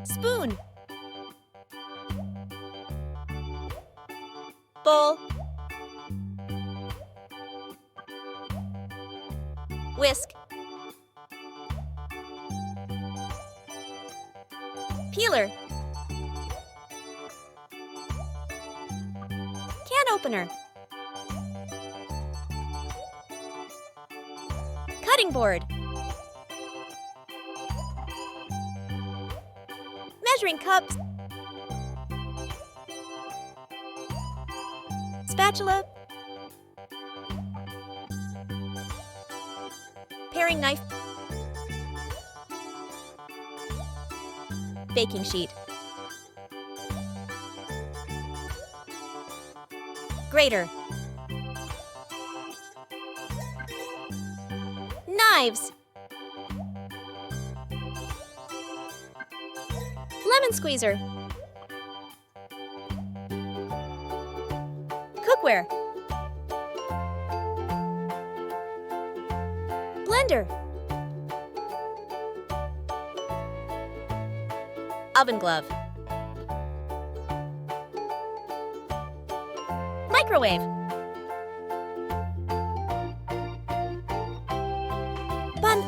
Spoon. Bowl. Whisk. Peeler. Can opener. Cutting board. Measuring cups. Spatula. Paring knife. Baking sheet. Grater. Knives. Lemon squeezer. Cookware. Blender. Oven glove. Microwave. Bun.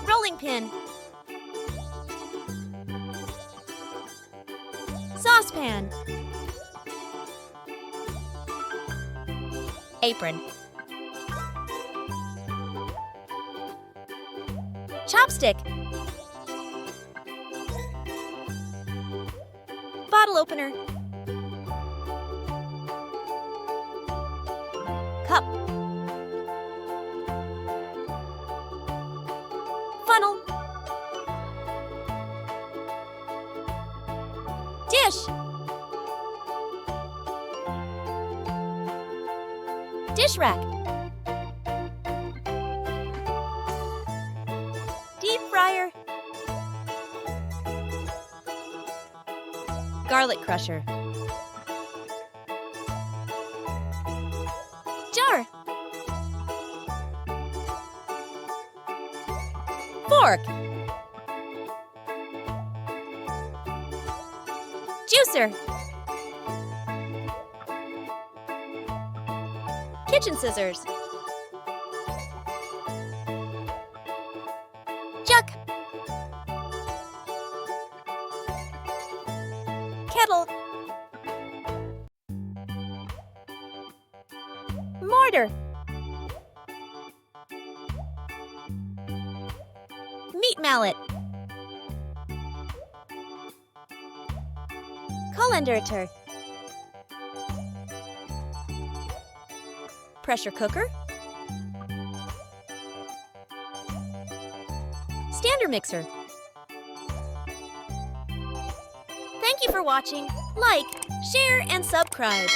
Rolling pin. Saucepan. Apron. Chopstick. Bottle opener. Cup. Funnel. Dish. Dish rack. Deep fryer. Garlic crusher. Jar. Fork. Juicer. Kitchen scissors. Juck. Kettle. Mortar. Meat mallet. Colander. Pressure cooker. Stander mixer. Thank you for watching. Like, share, and subscribe.